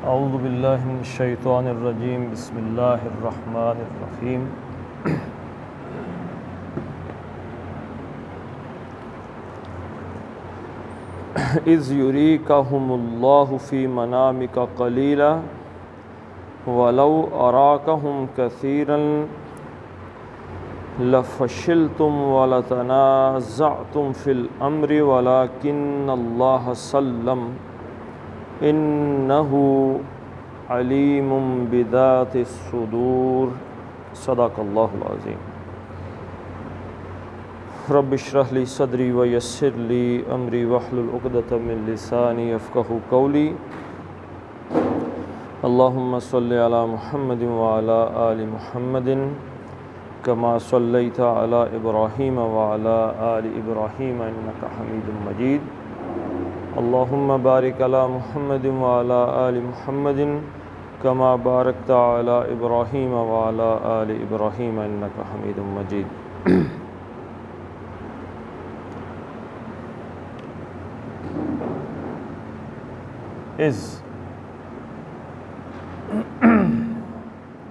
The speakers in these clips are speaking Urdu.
اعوذ باللہ من الشیطان الرجیم بسم اللہ الرحمن الرحیم اذ یریکہم اللہ فی منامک قلیلا ولو اراکہم کثیرا لفشلتم ولتنازعتم فی الامر ولکن اللہ سلم انہ علیم بذات الصدور صدق اللہ العظیم۔ رب اشرح لی صدری ویسر لی امری واحلل عقدۃ من لسانی یفقہوا قولی۔ اللہم صلی علی محمد وعلی آل محمد کما صلیت علی ابراہیم وعلی آل ابراہیم انک حمید مجید۔ اللہم بارک علی محمد وعلی آل محمد کما بارکت علی ابراہیم وعلی آل ابراہیم انک حمید مجید۔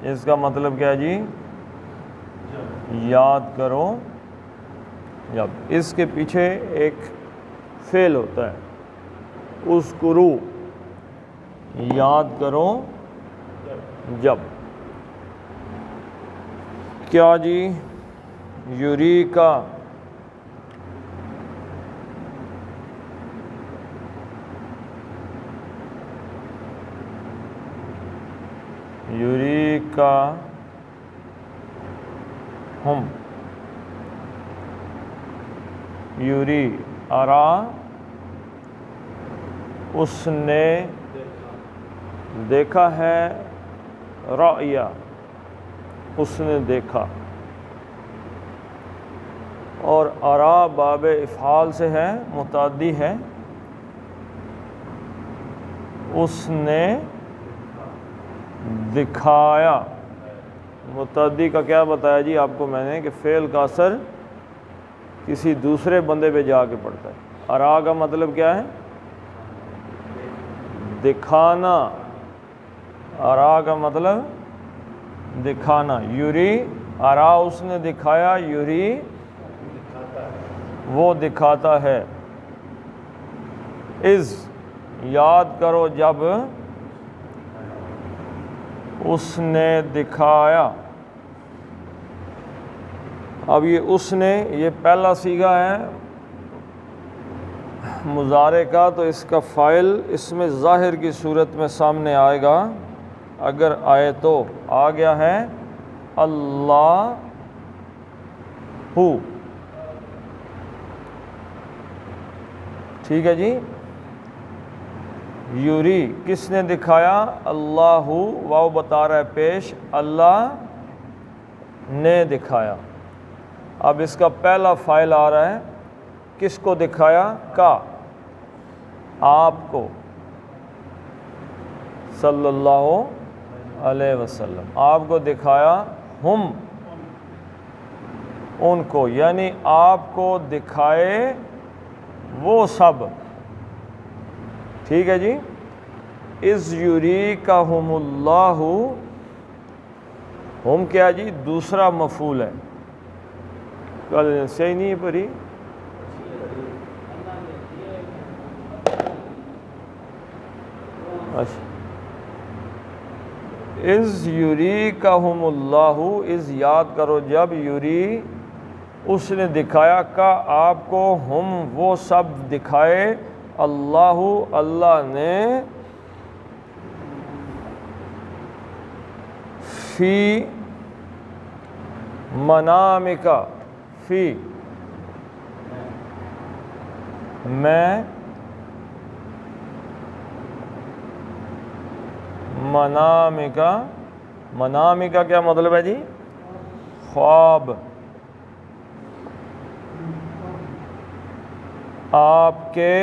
اس کا مطلب کیا جی؟ یاد کرو جب۔ اس کے پیچھے ایک فعل ہوتا ہے، اذکرو، یاد کرو جب۔ کیا جی؟ یریکا، یریکا ہم، یوری، ارا، اس نے دیکھا ہے، رأیا، اس نے دیکھا، اور ارا باب افعال سے ہے، متعدی ہے، اس نے دکھایا۔ متعدی کا کیا بتایا جی آپ کو میں نے کہ فعل کا اثر کسی دوسرے بندے پہ جا کے پڑتا ہے۔ ارا کا مطلب کیا ہے؟ دکھانا۔ ارا کا مطلب دکھانا۔ یوری، ارا اس نے دکھایا، یوری وہ دکھاتا ہے۔ اذ، یاد کرو جب اس نے دکھایا۔ اب یہ اس نے، یہ پہلا صیغہ ہے مضارع کا، تو اس کا فاعل اس میں ظاہر کی صورت میں سامنے آئے گا، اگر آئے تو۔ آ گیا ہے اللہ ہو، ٹھیک ہے جی۔ یوری، کس نے دکھایا؟ اللہ، واو بتا رہا ہے پیش، اللہ نے دکھایا۔ اب اس کا پہلا فاعل آ رہا ہے، کس کو دکھایا؟ کا، آپ کو، صلی اللہ علیہ وسلم، آپ کو دکھایا، ہم، ان کو، یعنی آپ کو دکھائے وہ سب، ٹھیک ہے جی۔ اذ یریکہم اللہ، ہم کیا جی؟ دوسرا مفعول ہے۔ صحیح نہیں ہے پری؟ اچھا، اذ یریکہم اللہ، اذ یاد کرو جب، یری اس نے دکھایا، کا آپ کو، ہم وہ سب دکھائے، اللہ اللہ نے، فی منامکا، فی میں، منامکا، منامکا کیا مطلب ہے جی؟ خواب۔ آپ کے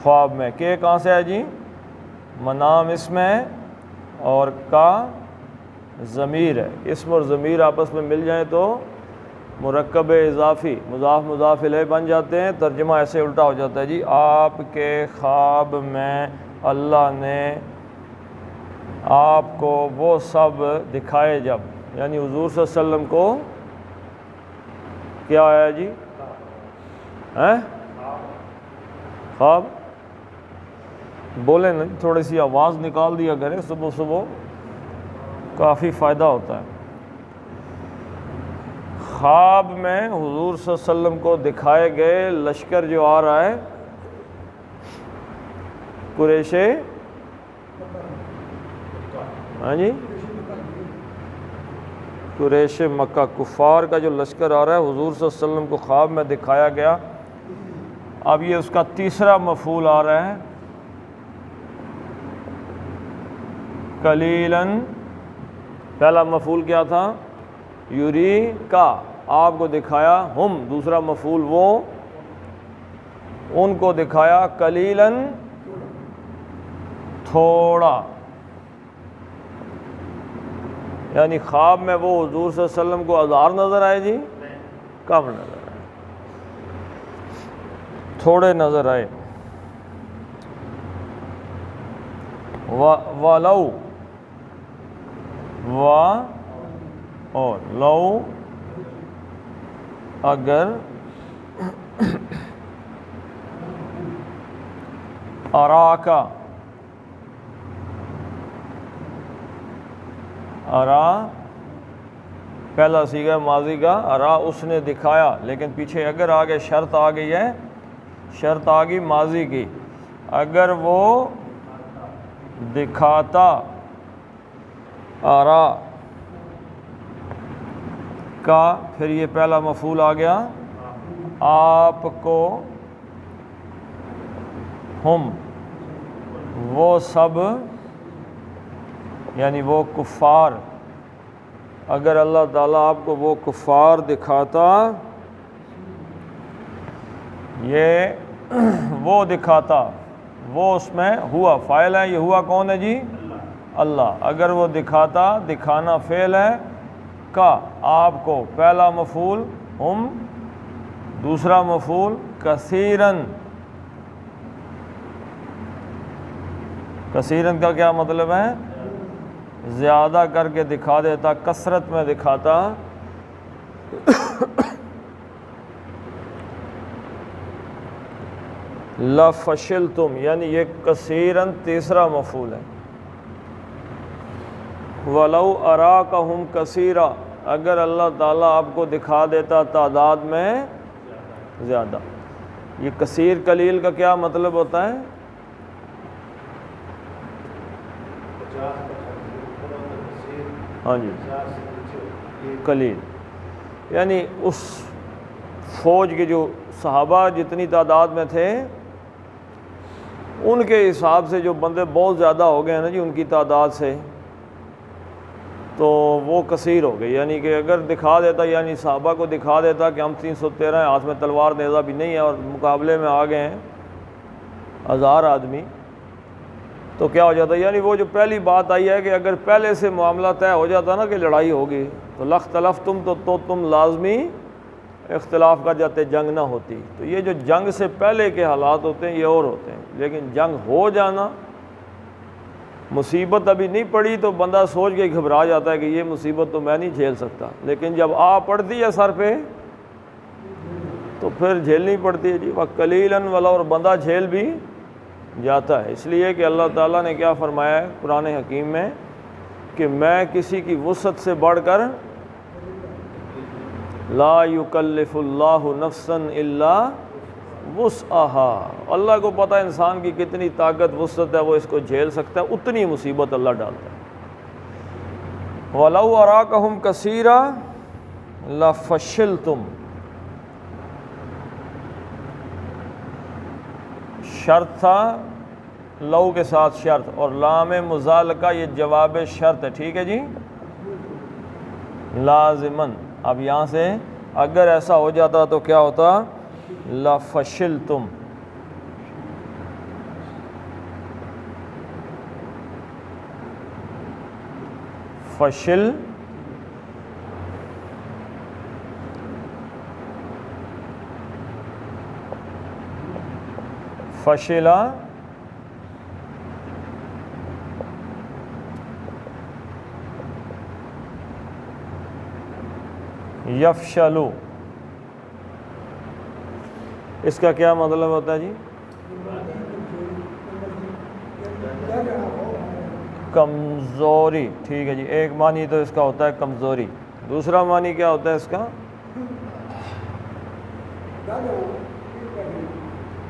خواب میں، کہ کہاں سے ہے جی؟ منام اسم ہے اور کا ضمیر ہے۔ اسم اور ضمیر آپس میں مل جائیں تو مرکب اضافی مضاف مضاف الیہ بن جاتے ہیں۔ ترجمہ ایسے الٹا ہو جاتا ہے جی، آپ کے خواب میں اللہ نے آپ کو وہ سب دکھائے جب، یعنی حضور صلی اللہ علیہ وسلم کو کیا آیا جی؟ خواب بولے نا، تھوڑی سی آواز نکال دیا کریں صبح صبح، کافی فائدہ ہوتا ہے۔ خواب میں حضور صلی اللہ علیہ وسلم کو دکھائے گئے لشکر جو آ رہا ہے قریش، ہاں جی، قریش مکہ، کفار کا جو لشکر آ رہا ہے، حضور صلی اللہ علیہ وسلم کو خواب میں دکھایا گیا۔ اب یہ اس کا تیسرا مفعول آ رہا ہے، قلیلاً۔ پہلا مفعول کیا تھا؟ یوری کا، آپ کو دکھایا، ہم دوسرا مفعول وہ، ان کو دکھایا، قلیلاً تھوڑا، یعنی خواب میں وہ حضور صلی اللہ علیہ وسلم کو ہزار نظر آئے جی؟ کم نظر آئے، تھوڑے نظر آئے۔ وَلَوْ، اور لو، اگر، اراکا، ارا پہلا صیغہ ماضی کا، ارا اس نے دکھایا، لیکن پیچھے اگر آگے شرط آ گئی ہے، شرط آ گئی ماضی کی، اگر وہ دکھاتا، ارا کا، پھر یہ پہلا مفعول آ گیا، آپ کو، ہم وہ سب، یعنی وہ کفار، اگر اللہ تعالیٰ آپ کو وہ کفار دکھاتا، یہ وہ دکھاتا، وہ اس میں ہوا فاعل ہے، یہ ہوا کون ہے جی؟ اللہ۔ اگر وہ دکھاتا، دکھانا فعل ہے، کا، آپ کو، پہلا مفعول ہم، دوسرا مفعول کثیراً۔ کثیراً کا کیا مطلب ہے؟ زیادہ کر کے دکھا دیتا، کثرت میں دکھاتا۔ لَفَشِلْتُمْ، یعنی یہ کثیراً تیسرا مفعول ہے۔ وَلَوْ أَرَاكَهُمْ كَثِيرًا، اگر اللہ تعالیٰ آپ کو دکھا دیتا تعداد میں زیادہ۔ یہ کثیر قلیل کا کیا مطلب ہوتا ہے؟ ہاں جی، قلیل، یعنی اس فوج کے جو صحابہ جتنی تعداد میں تھے، ان کے حساب سے جو بندے بہت زیادہ ہو گئے ہیں نا جی، ان کی تعداد سے، تو وہ کثیر ہو گئی۔ یعنی کہ اگر دکھا دیتا، یعنی صحابہ کو دکھا دیتا کہ ہم 313 ہیں، ہاتھ میں تلوار نیزہ بھی نہیں ہے، اور مقابلے میں آ گئے ہیں 1000 آدمی، تو کیا ہو جاتا؟ یعنی وہ جو پہلی بات آئی ہے کہ اگر پہلے سے معاملہ طے ہو جاتا نا کہ لڑائی ہوگی، تو لَاخْتَلَفْتُمْ، تو تم لازمی اختلاف کر جاتے، جنگ نہ ہوتی۔ تو یہ جو جنگ سے پہلے کے حالات ہوتے ہیں یہ اور ہوتے ہیں، لیکن جنگ ہو جانا، مصیبت ابھی نہیں پڑی تو بندہ سوچ کے گھبرا جاتا ہے کہ یہ مصیبت تو میں نہیں جھیل سکتا، لیکن جب آ پڑتی ہے سر پہ تو پھر جھیلنی پڑتی ہے جی۔ وَقَلِيلًا وَلَوْ، اور بندہ جھیل بھی جاتا ہے، اس لیے کہ اللہ تعالیٰ نے کیا فرمایا ہے قرآن حکیم میں کہ میں کسی کی وسعت سے بڑھ کر لا یکلف اللہ نفسا الا وسعها، اللہ کو پتہ ہے انسان کی کتنی طاقت وسعت ہے، وہ اس کو جھیل سکتا ہے، اتنی مصیبت اللہ ڈالتا ہے۔ وَلَوْ أَرَاكَهُمْ كَثِيرًا لَفَشِلْتُمْ، شرط تھا لو کے ساتھ شرط، اور لام مزالقہ یہ جواب شرط ہے، ٹھیک ہے جی، لازماً۔ اب یہاں سے اگر ایسا ہو جاتا تو کیا ہوتا؟ لَفَشِلْتُمْ، فشل، فشلا، یفشلو، اس کا کیا مطلب ہوتا ہے جی؟ کمزوری. ٹھیک ہے جی، ایک معنی تو اس کا ہوتا ہے کمزوری، دوسرا معنی کیا ہوتا ہے اس کا؟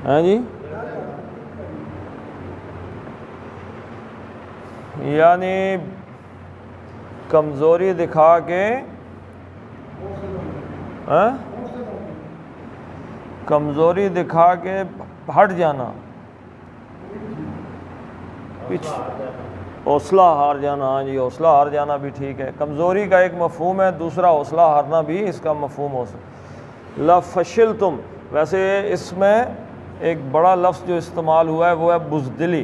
ہاں جی، یعنی کمزوری دکھا کے کمزوری دکھا کے ہٹ جانا، حوصلہ ہار جانا. ہاں جی، حوصلہ ہار جانا بھی ٹھیک ہے، کمزوری کا ایک مفہوم ہے، دوسرا حوصلہ ہارنا بھی اس کا مفہوم ہو سکتا. لفشلتم، ویسے اس میں ایک بڑا لفظ جو استعمال ہوا ہے وہ ہے بزدلی.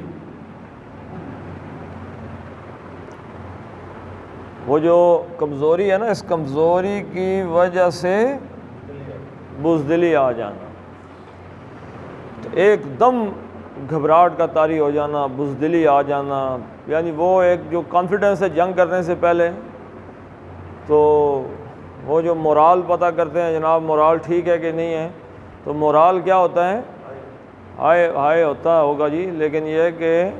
وہ جو کمزوری ہے نا، اس کمزوری کی وجہ سے بزدلی آ جانا، تو ایک دم گھبراہٹ کا طاری ہو جانا، بزدلی آ جانا، یعنی وہ ایک جو کانفیڈنس ہے جنگ کرنے سے پہلے، تو وہ جو مورال پتہ کرتے ہیں جناب مورال ٹھیک ہے کہ نہیں ہے، تو مورال کیا ہوتا ہے؟ ہائے ہوتا ہوگا جی، لیکن یہ ہے کہ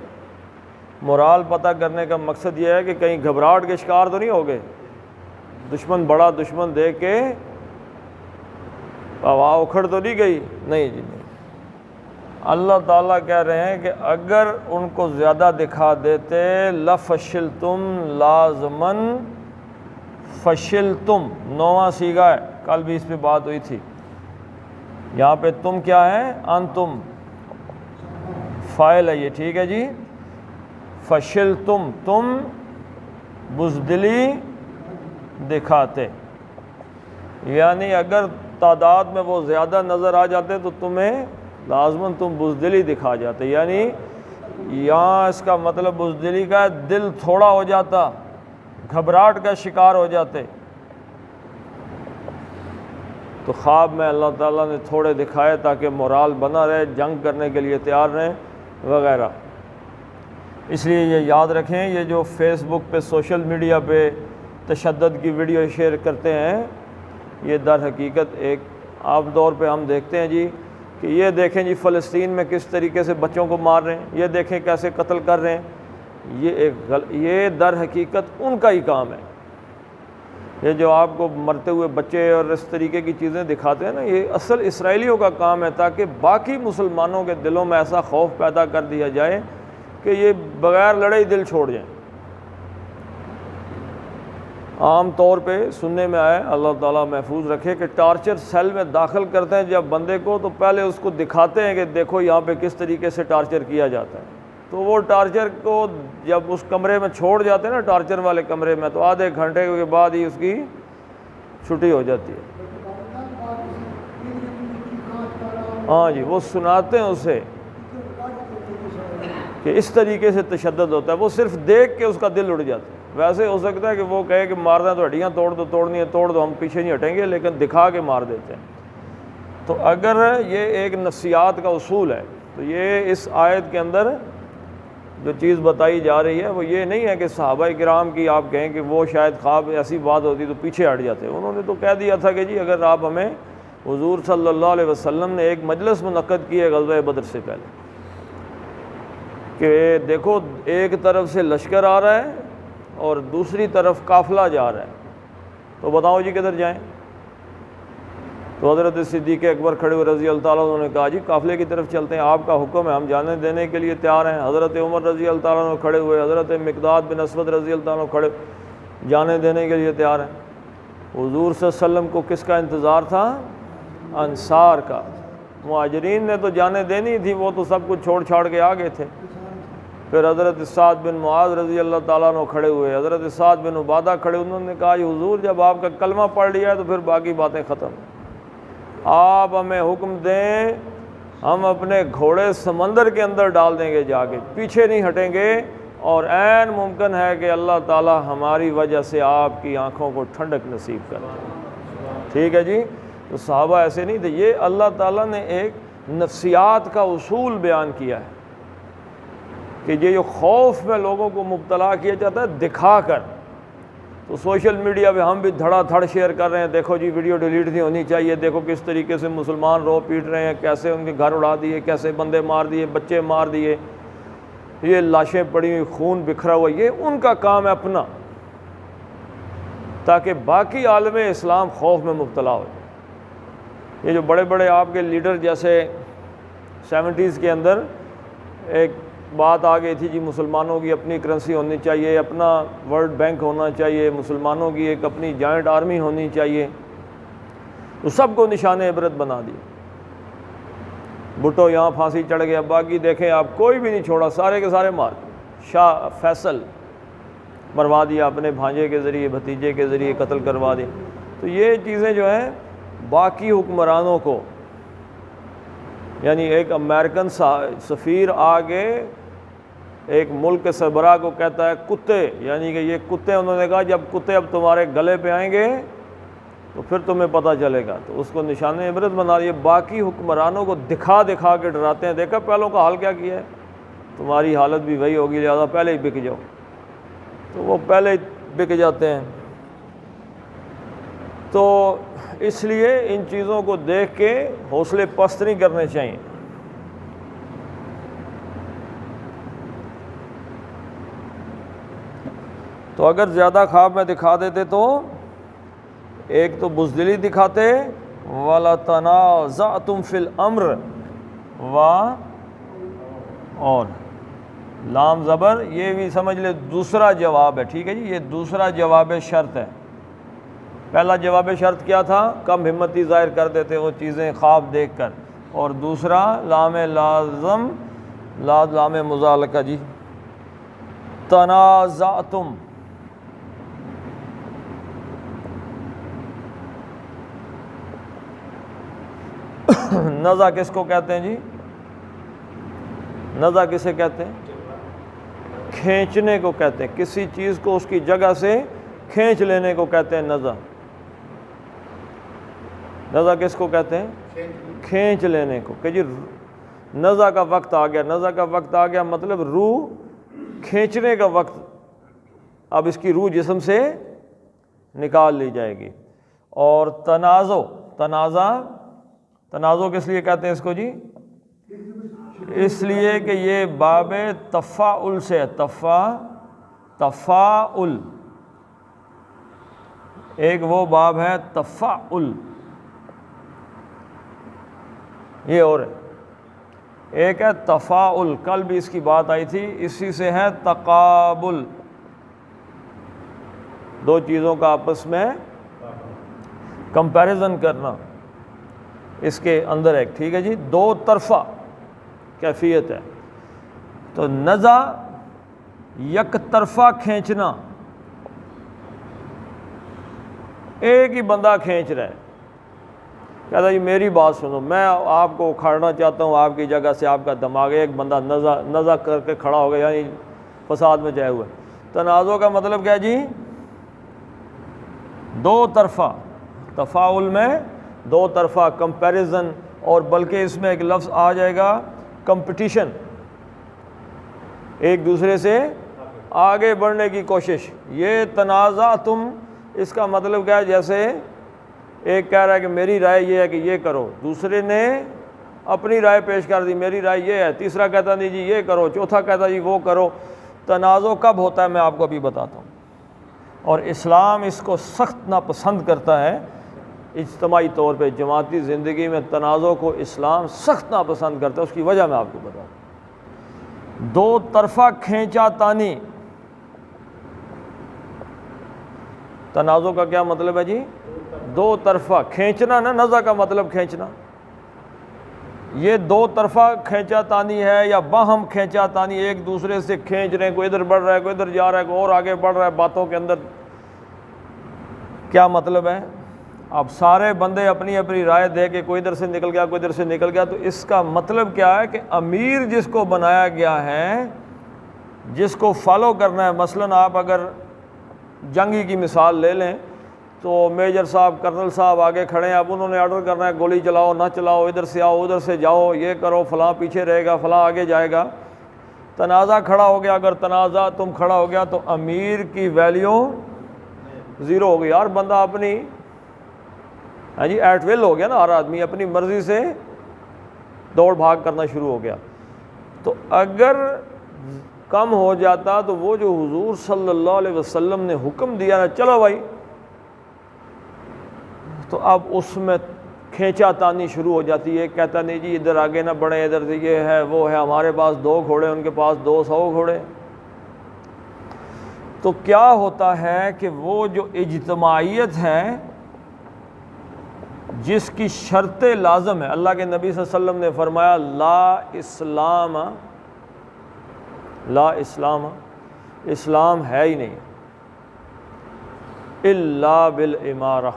مورال پتہ کرنے کا مقصد یہ ہے کہ کہیں گھبراہٹ کے شکار تو نہیں ہو گئے، دشمن بڑا دشمن دیکھ کے ہوا اکھڑ تو نہیں گئی، نہیں جی نہیں. اللہ تعالیٰ کہہ رہے ہیں کہ اگر ان کو زیادہ دکھا دیتے لفشلتم، لازماً فشلتم 9واں صیغہ ہے، کل بھی اس پہ بات ہوئی تھی. یہاں پہ تم کیا ہے؟ انتم فاعل ہے یہ، ٹھیک ہے جی. فشلتم، تم بزدلی دکھاتے، یعنی اگر تعداد میں وہ زیادہ نظر آ جاتے تو تمہیں لازماً تم بزدلی دکھا جاتے. یعنی یہاں اس کا مطلب بزدلی کا دل تھوڑا ہو جاتا، گھبراہٹ کا شکار ہو جاتے. تو خواب میں اللہ تعالیٰ نے تھوڑے دکھائے تاکہ مورال بنا رہے، جنگ کرنے کے لیے تیار رہیں وغیرہ. اس لیے یہ یاد رکھیں، یہ جو فیس بک پہ سوشل میڈیا پہ تشدد کی ویڈیو شیئر کرتے ہیں، یہ در حقیقت ایک عام طور پہ ہم دیکھتے ہیں جی کہ یہ دیکھیں جی فلسطین میں کس طریقے سے بچوں کو مار رہے ہیں، یہ دیکھیں کیسے قتل کر رہے ہیں. یہ در حقیقت ان کا ہی کام ہے. یہ جو آپ کو مرتے ہوئے بچے اور اس طریقے کی چیزیں دکھاتے ہیں نا، یہ اصل اسرائیلیوں کا کام ہے، تاکہ باقی مسلمانوں کے دلوں میں ایسا خوف پیدا کر دیا جائے کہ یہ بغیر لڑے ہی دل چھوڑ جائیں. عام طور پہ سننے میں آئے، اللہ تعالیٰ محفوظ رکھے، کہ ٹارچر سیل میں داخل کرتے ہیں جب بندے کو، تو پہلے اس کو دکھاتے ہیں کہ دیکھو یہاں پہ کس طریقے سے ٹارچر کیا جاتا ہے. تو وہ ٹارچر کو جب اس کمرے میں چھوڑ جاتے ہیں نا، ٹارچر والے کمرے میں، تو آدھے گھنٹے کے بعد ہی اس کی چھٹی ہو جاتی ہے. ہاں جی، وہ سناتے ہیں اسے کہ اس طریقے سے تشدد ہوتا ہے، وہ صرف دیکھ کے اس کا دل اڑ جاتا ہے. ویسے ہو سکتا ہے کہ وہ کہے کہ مارنا تو ہڈیاں توڑ دو، توڑنی ہے توڑ دو، ہم پیچھے نہیں ہٹیں گے، لیکن دکھا کے مار دیتے ہیں. تو اگر یہ ایک نفسیات کا اصول ہے، تو یہ اس آیت کے اندر جو چیز بتائی جا رہی ہے وہ یہ نہیں ہے کہ صحابہ کرام کی آپ کہیں کہ وہ شاید خواب ایسی بات ہوتی تو پیچھے ہٹ جاتے. انہوں نے تو کہہ دیا تھا کہ جی اگر آپ ہمیں، حضور صلی اللہ علیہ وسلم نے ایک مجلس منعقد کی ہے غزوہ بدر سے پہلے، کہ دیکھو ایک طرف سے لشکر آ رہا ہے اور دوسری طرف قافلہ جا رہا ہے، تو بتاؤ جی کدھر جائیں؟ تو حضرت صدیق اکبر کھڑے ہوئے رضی اللہ تعالیٰ عنہ نے کہا جی قافلے کی طرف چلتے ہیں، آپ کا حکم ہے، ہم جانے دینے کے لیے تیار ہیں. حضرت عمر رضی اللہ تعالیٰ عنہ کھڑے ہوئے، حضرت مقداد بن اسود رضی اللہ تعالیٰ عنہ کھڑے، جانے دینے کے لیے تیار ہیں. حضور صلی اللہ علیہ وسلم کو کس کا انتظار تھا؟ انصار کا. مہاجرین نے تو جانے دینی تھی، وہ تو سب کچھ چھوڑ چھاڑ کے آ گئے تھے. پھر حضرت سعد بن معاذ رضی اللہ تعالیٰ عنہ کھڑے ہوئے، حضرت سعد بن عبادہ کھڑے. انہوں نے کہا جی حضور جب آپ کا کلمہ پڑھ لیا ہے تو پھر باقی باتیں ختم، آپ ہمیں حکم دیں، ہم اپنے گھوڑے سمندر کے اندر ڈال دیں گے، جا کے پیچھے نہیں ہٹیں گے، اور عین ممکن ہے کہ اللہ تعالیٰ ہماری وجہ سے آپ کی آنکھوں کو ٹھنڈک نصیب کر دے. ٹھیک ہے جی. تو صحابہ ایسے نہیں تھے. یہ اللہ تعالیٰ نے ایک نفسیات کا اصول بیان کیا ہے کہ یہ جو خوف میں لوگوں کو مبتلا کیا جاتا ہے دکھا کر، تو سوشل میڈیا پہ ہم بھی دھڑا دھڑ شیئر کر رہے ہیں، دیکھو جی ویڈیو ڈیلیٹ نہیں ہونی چاہیے، دیکھو کس طریقے سے مسلمان رو پیٹ رہے ہیں، کیسے ان کے گھر اڑا دیے، کیسے بندے مار دیے، بچے مار دیے، یہ لاشیں پڑی ہوئی، خون بکھرا ہوا، یہ ان کا کام ہے اپنا، تاکہ باقی عالم اسلام خوف میں مبتلا ہو جائے۔ یہ جو بڑے بڑے آپ کے لیڈر، جیسے 70s کے اندر ایک بات آ گئی تھی جی مسلمانوں کی اپنی کرنسی ہونی چاہیے، اپنا ورلڈ بینک ہونا چاہیے، مسلمانوں کی ایک اپنی جوائنٹ آرمی ہونی چاہیے، تو سب کو نشان عبرت بنا دیا۔ بھٹو یہاں پھانسی چڑھ گیا، باقی دیکھیں آپ کوئی بھی نہیں چھوڑا، سارے کے سارے مار۔ شاہ فیصل مروا دیا، اپنے بھانجے کے ذریعے، بھتیجے کے ذریعے قتل کروا دیا۔ تو یہ چیزیں جو ہیں باقی حکمرانوں کو، یعنی ایک امریکن سفیر آگے ایک ملک کے سربراہ کو کہتا ہے کتے، یعنی کہ یہ کتے، انہوں نے کہا جب کتے اب تمہارے گلے پہ آئیں گے تو پھر تمہیں پتہ چلے گا، تو اس کو نشان عبرت بنا دیے۔ باقی حکمرانوں کو دکھا دکھا کے ڈراتے ہیں، دیکھا پہلوں کا حال کیا کیا ہے، تمہاری حالت بھی وہی ہوگی، لہٰذا پہلے ہی بک جاؤ، تو وہ پہلے ہی بک جاتے ہیں۔ تو اس لیے ان چیزوں کو دیکھ کے حوصلے پست نہیں کرنے چاہیے۔ تو اگر زیادہ خواب میں دکھا دیتے تو ایک تو بزدلی دکھاتے، وَلَا تَنَازَعْتُمْ فِي الْأَمْرِ، اور لام زبر، یہ بھی سمجھ لے دوسرا جواب ہے، ٹھیک ہے جی، یہ دوسرا جواب شرط ہے۔ پہلا جواب شرط کیا تھا؟ کم ہمتی ظاہر کر دیتے وہ چیزیں خواب دیکھ کر، اور دوسرا لام لازم، لام مزالکہ جی، تنازعتم، نزع کس کو کہتے ہیں جی؟ نزع کسے کہتے ہیں؟ کھینچنے کو کہتے ہیں، کسی چیز کو اس کی جگہ سے کھینچ لینے کو کہتے ہیں نزع۔ نزع کس کو کہتے ہیں؟ کھینچ لینے کو، کہ جی نزع کا وقت آ گیا، نزع کا وقت آ گیا مطلب روح کھینچنے کا وقت، اب اس کی روح جسم سے نکال لی جائے گی۔ اور تنازع کس لیے کہتے ہیں اس کو جی؟ اس لیے کہ یہ باب تفاعل سے ہے، تفاعل، ایک وہ باب ہے تفاعل، یہ اور ہے، ایک ہے تفاعل، کل بھی اس کی بات آئی تھی، اسی سے ہے تقابل، دو چیزوں کا آپس میں کمپیریزن کرنا، اس کے اندر ایک، ٹھیک ہے جی، دو طرفہ کیفیت ہے۔ تو نزع یک طرفہ کھینچنا، ایک ہی بندہ کھینچ رہا ہے، کہتا جی میری بات سنو، میں آپ کو اکھاڑنا چاہتا ہوں آپ کی جگہ سے، آپ کا دماغ، ایک بندہ نزع کر کے کھڑا ہو گیا، یعنی فساد میں جائے ہوئے۔ تنازع کا مطلب کیا جی؟ دو طرفہ، تفاعل میں دو طرفہ کمپیریزن، اور بلکہ اس میں ایک لفظ آ جائے گا کمپٹیشن، ایک دوسرے سے آگے بڑھنے کی کوشش۔ یہ تنازع تم، اس کا مطلب کیا ہے؟ جیسے ایک کہہ رہا ہے کہ میری رائے یہ ہے کہ یہ کرو، دوسرے نے اپنی رائے پیش کر دی، میری رائے یہ ہے، تیسرا کہتا نہیں جی یہ کرو، چوتھا کہتا جی وہ کرو۔ تنازع کب ہوتا ہے میں آپ کو ابھی بتاتا ہوں، اور اسلام اس کو سخت ناپسند کرتا ہے، اجتماعی طور پہ جماعتی زندگی میں تنازع کو اسلام سخت ناپسند کرتا ہے، اس کی وجہ میں آپ کو بتاتا ہوں۔ دو طرفہ کھینچا تانی، تنازع کا کیا مطلب ہے جی؟ دو طرفہ کھینچنا، نا نزع کا مطلب کھینچنا، یہ دو طرفہ کھینچا تانی ہے، یا باہم کھینچا تانی، ایک دوسرے سے کھینچ رہے ہیں، کوئی ادھر بڑھ رہا ہے، کوئی ادھر جا رہا ہے، کوئی اور آگے بڑھ رہا ہے باتوں کے اندر۔ کیا مطلب ہے؟ اب سارے بندے اپنی اپنی رائے دے کے کوئی ادھر سے نکل گیا، کوئی ادھر سے نکل گیا، تو اس کا مطلب کیا ہے کہ امیر جس کو بنایا گیا ہے، جس کو فالو کرنا ہے، مثلاً آپ اگر جنگی کی مثال لے لیں تو میجر صاحب، کرنل صاحب آگے کھڑے ہیں، اب انہوں نے آرڈر کرنا ہے گولی چلاؤ نہ چلاؤ، ادھر سے آؤ ادھر سے جاؤ، یہ کرو، فلاں پیچھے رہے گا، فلاں آگے جائے گا۔ تنازع کھڑا ہو گیا، اگر تنازع تم کھڑا ہو گیا تو امیر کی ویلیو زیرو ہو گئی، ہر بندہ اپنی جی ایٹ ول ہو گیا نا، ہر آدمی اپنی مرضی سے دوڑ بھاگ کرنا شروع ہو گیا۔ تو اگر کم ہو جاتا تو وہ جو حضور صلی اللہ علیہ وسلم نے حکم دیا نا چلو بھائی، تو اب اس میں کھینچا تانی شروع ہو جاتی ہے، کہتا نہیں جی ادھر آگے نہ بڑھیں، ادھر سے یہ ہے وہ ہے، ہمارے پاس 2 گھوڑے ان کے پاس 200 گھوڑے۔ تو کیا ہوتا ہے کہ وہ جو اجتماعیت ہے جس کی شرط لازم ہے، اللہ کے نبی صلی اللہ علیہ وسلم نے فرمایا لا اسلام اسلام ہے ہی نہیں الا بالامارہ،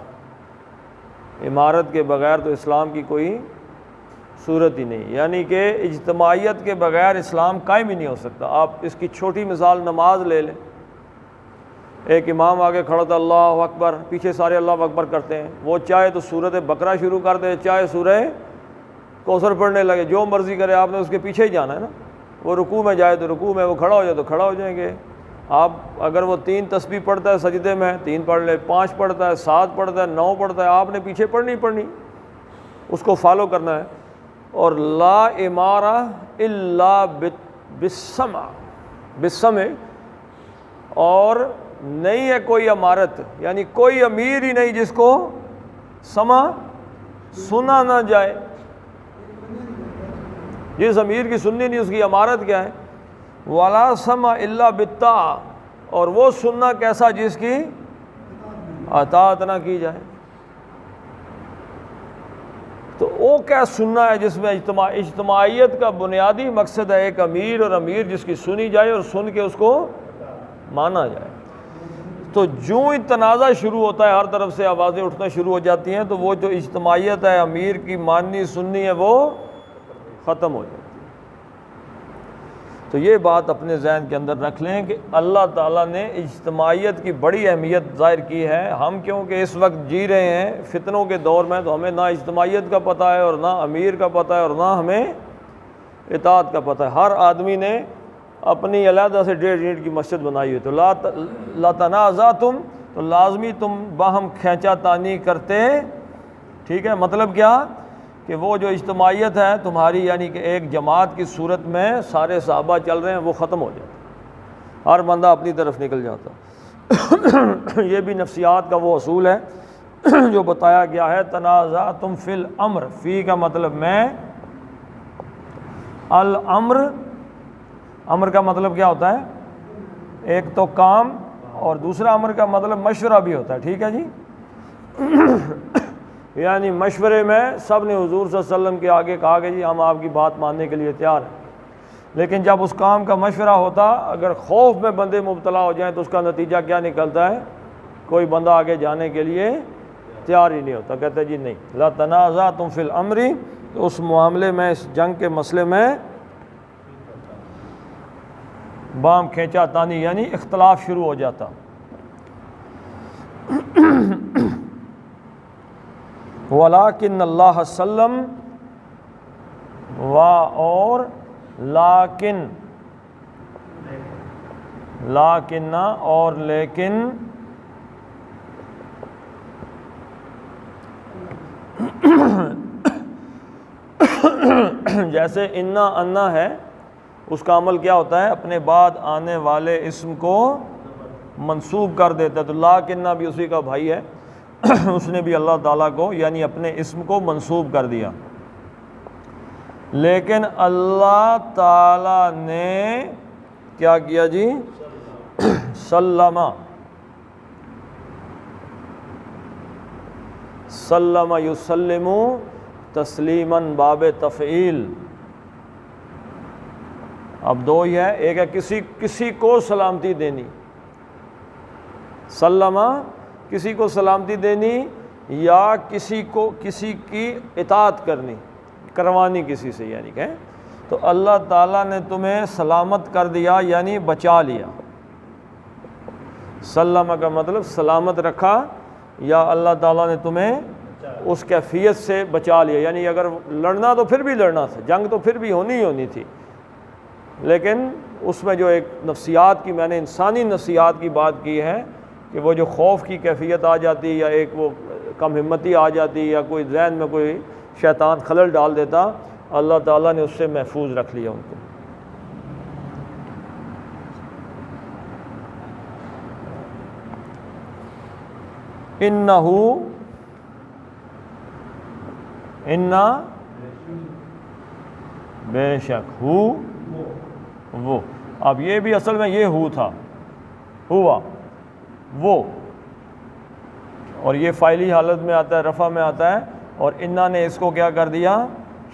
امارت کے بغیر تو اسلام کی کوئی صورت ہی نہیں، یعنی کہ اجتماعیت کے بغیر اسلام قائم ہی نہیں ہو سکتا۔ آپ اس کی چھوٹی مثال نماز لے لیں، ایک امام آگے کھڑا تھا اللہ اکبر، پیچھے سارے اللہ اکبر کرتے ہیں، وہ چاہے تو سورۃ بقرہ شروع کر دے، چاہے سورہ کوثر پڑھنے لگے، جو مرضی کرے، آپ نے اس کے پیچھے ہی جانا ہے نا۔ وہ رکوع میں جائے تو رکوع میں، وہ کھڑا ہو جائے تو کھڑا ہو جائیں گے آپ۔ اگر وہ 3 تسبیح پڑھتا ہے سجدے میں 3 پڑھ لے، 5 پڑھتا ہے، 7 پڑھتا ہے، 9 پڑھتا ہے، آپ نے پیچھے پڑھنی، اس کو فالو کرنا ہے۔ اور لا امارہ الا بالسمع، اور نہیں ہے کوئی امارت، یعنی کوئی امیر ہی نہیں جس کو سنا نہ جائے۔ جس امیر کی سننی نہیں اس کی امارت کیا ہے؟ ولا سمع الا بالطاعہ، اور وہ سننا کیسا جس کی اطاعت نہ کی جائے۔ تو وہ کیا سننا ہے جس میں اجتماعیت کا بنیادی مقصد ہے ایک امیر، اور امیر جس کی سنی جائے اور سن کے اس کو مانا جائے۔ تو جو ہی تنازع شروع ہوتا ہے، ہر طرف سے آوازیں اٹھنا شروع ہو جاتی ہیں، تو وہ جو اجتماعیت ہے امیر کی ماننی سننی ہے وہ ختم ہو جاتی ہے۔ تو یہ بات اپنے ذہن کے اندر رکھ لیں کہ اللہ تعالیٰ نے اجتماعیت کی بڑی اہمیت ظاہر کی ہے۔ ہم کیونکہ اس وقت جی رہے ہیں فتنوں کے دور میں، تو ہمیں نہ اجتماعیت کا پتہ ہے اور نہ امیر کا پتہ ہے اور نہ ہمیں اطاعت کا پتہ ہے۔ ہر آدمی نے اپنی علیحدہ سے 1.5 اینٹ کی مسجد بنائی ہوئی، تو لا تنازعتم، تو لازمی تم باہم کھینچا تانی کرتے، ٹھیک ہے۔ مطلب کیا کہ وہ جو اجتماعیت ہے تمہاری، یعنی کہ ایک جماعت کی صورت میں سارے صحابہ چل رہے ہیں، وہ ختم ہو جاتا، ہر بندہ اپنی طرف نکل جاتا۔ یہ بھی نفسیات کا وہ اصول ہے جو بتایا گیا ہے، تنازعتم فی الامر، فی کا مطلب میں، الامر، امر کا مطلب کیا ہوتا ہے؟ ایک تو کام، اور دوسرا امر کا مطلب مشورہ بھی ہوتا ہے، ٹھیک ہے جی۔ یعنی مشورے میں سب نے حضور صلی اللہ علیہ وسلم کے آگے کہا کہ جی ہم آپ کی بات ماننے کے لیے تیار ہیں، لیکن جب اس کام کا مشورہ ہوتا، اگر خوف میں بندے مبتلا ہو جائیں تو اس کا نتیجہ کیا نکلتا ہے؟ کوئی بندہ آگے جانے کے لیے تیار ہی نہیں ہوتا، کہتے جی نہیں، لا تنازعتم فی الامر، تو اس معاملے میں، اس جنگ کے مسئلے میں بام کھینچا تانی، یعنی اختلاف شروع ہو جاتا۔ وَلَٰكِنَّ اللَّهَ سَلَّمَ، اور لیکن، اور لیکن، جیسے انا ہے، اس کا عمل کیا ہوتا ہے؟ اپنے بعد آنے والے اسم کو منسوب کر دیتا ہے، تو لیکن بھی اسی کا بھائی ہے، اس نے بھی اللہ تعالیٰ کو، یعنی اپنے اسم کو منسوب کر دیا۔ لیکن اللہ تعالیٰ نے کیا کیا جی؟ سلم یسلم تسلیماً، باب تفعیل۔ اب دو ہی ہے، ایک ہے کسی کو سلامتی دینی، سلم کسی کو سلامتی دینی، یا کسی کی اطاعت کروانی کسی سے، یعنی کہ تو اللہ تعالیٰ نے تمہیں سلامت کر دیا، یعنی بچا لیا۔ سلم کا مطلب سلامت رکھا، یا اللہ تعالیٰ نے تمہیں اس کیفیت سے بچا لیا، یعنی اگر لڑنا تو پھر بھی لڑنا تھا، جنگ تو پھر بھی ہونی تھی، لیکن اس میں جو ایک نفسیات کی، میں نے انسانی نفسیات کی بات کی ہے، کہ وہ جو خوف کی کیفیت آ جاتی یا ایک وہ کم ہمتی آ جاتی یا کوئی ذہن میں کوئی شیطان خلل ڈال دیتا، اللہ تعالیٰ نے اس سے محفوظ رکھ لیا ان کو۔ اِنَّا بے شک وہ، اب یہ بھی اصل میں یہ تھا، ہوا وہ، اور یہ فاعلی حالت میں آتا ہے، رفع میں آتا ہے، اور انا نے اس کو کیا کر دیا،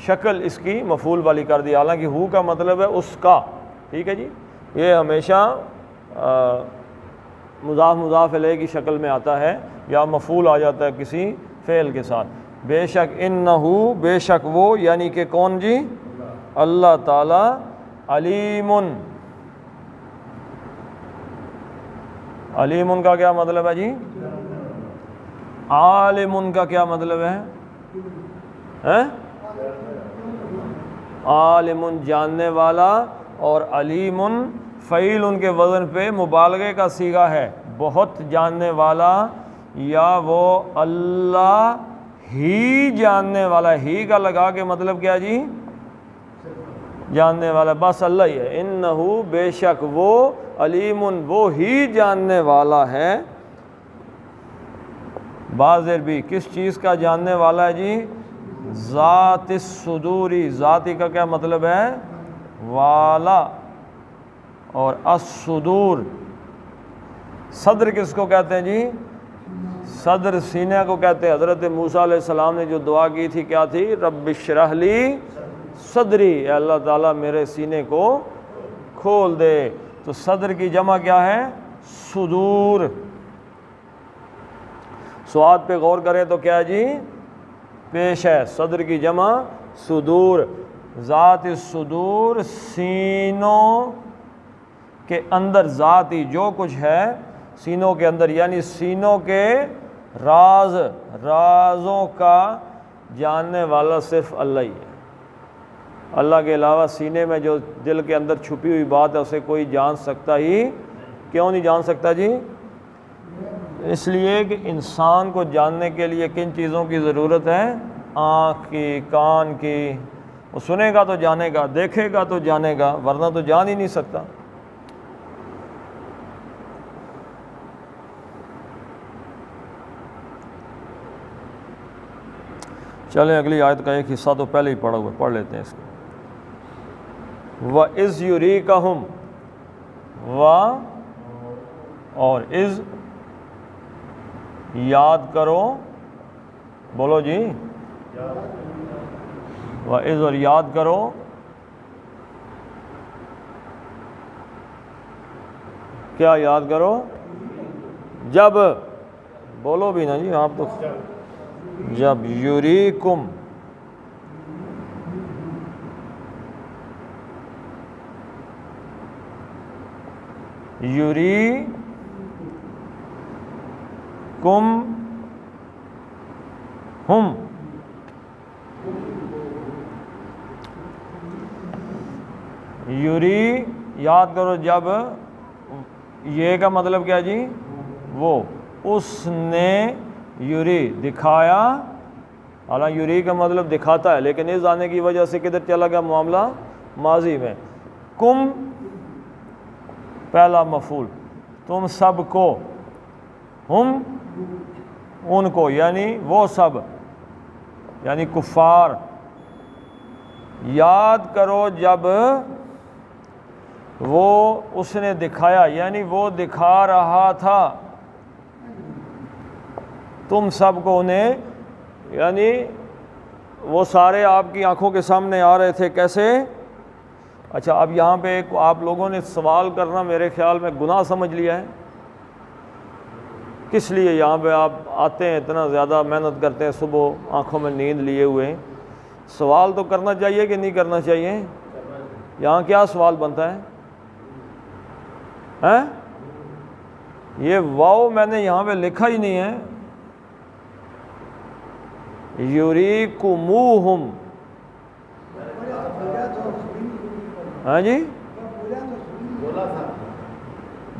شکل اس کی مفعول والی کر دی، حالانکہ ہو کا مطلب ہے اس کا، ٹھیک ہے جی، یہ ہمیشہ مضاف الیہ کی شکل میں آتا ہے یا مفعول آ جاتا ہے کسی فعل کے ساتھ۔ بے شک انہو، بے شک وہ، یعنی کہ کون جی، اللہ تعالی، علیمن کا کیا مطلب ہے جی، عالمن کا کیا مطلب ہے، عالمن جاننے والا، اور علیمن فعیل ان کے وزن پہ مبالغے کا صیغہ ہے، بہت جاننے والا، یا وہ اللہ ہی جاننے والا، ہی کا لگا کے مطلب کیا جی، جاننے والا، بس اللہ ہی ہے، انہو بے شک وہ، علیمن وہ ہی جاننے والا ہے، بازر بھی کس چیز کا جاننے والا ہے جی، ذات الصدوری، ذاتی کا کیا مطلب ہے، والا، اور الصدور، صدر کس کو کہتے ہیں جی، صدر سینہ کو کہتے ہیں۔ حضرت موسیٰ علیہ السلام نے جو دعا کی تھی کیا تھی، رب اشرح لی صدری، اے اللہ تعالیٰ میرے سینے کو کھول دے، تو صدر کی جمع کیا ہے، صدور، سواد پہ غور کریں تو کیا جی، پیش ہے، صدر کی جمع صدور، ذات الصدور، سینوں کے اندر ذاتی جو کچھ ہے سینوں کے اندر، یعنی سینوں کے رازوں کا جاننے والا صرف اللہ ہی ہے۔ اللہ کے علاوہ سینے میں جو دل کے اندر چھپی ہوئی بات ہے اسے کوئی جان سکتا ہی کیوں نہیں جان سکتا جی، اس لیے کہ انسان کو جاننے کے لیے کن چیزوں کی ضرورت ہے، آنکھ کی، کان کی، وہ سنے گا تو جانے گا، دیکھے گا تو جانے گا، ورنہ تو جان ہی نہیں سکتا۔ چلیں اگلی آیت کا ایک حصہ تو پہلے ہی پڑھا ہوا، پڑھ لیتے ہیں اس کو۔ وَإِذْ يُرِيكَهُمْ، اور اذ یاد کرو، بولو جی، وَإِذْ اور یاد کرو، کیا یاد کرو، جب، بولو بھی نا جی آپ تو، جب یریکم، ہم، یوری یاد کرو جب، یہ کا مطلب کیا جی، وہ، اس نے، یوری دکھایا، حالانکہ یوری کا مطلب دکھاتا ہے، لیکن اس آنے کی وجہ سے کدھر چلا گیا معاملہ، ماضی میں، کم پہلا مفعول، تم سب کو، ہم ان کو، یعنی وہ سب، یعنی کفار، یاد کرو جب وہ اس نے دکھایا، یعنی وہ دکھا رہا تھا تم سب کو انہیں، یعنی وہ سارے آپ کی آنکھوں کے سامنے آ رہے تھے، کیسے؟ اچھا اب یہاں پہ ایک آپ لوگوں نے سوال کرنا میرے خیال میں گناہ سمجھ لیا ہے، کس لیے یہاں پہ آپ آتے ہیں، اتنا زیادہ محنت کرتے ہیں، صبح آنکھوں میں نیند لیے ہوئے، سوال تو کرنا چاہیے کہ نہیں کرنا چاہیے؟ یہاں کیا سوال بنتا ہے؟ یہ واو میں نے یہاں پہ لکھا ہی نہیں ہے، یریکموہم، ہاں جی،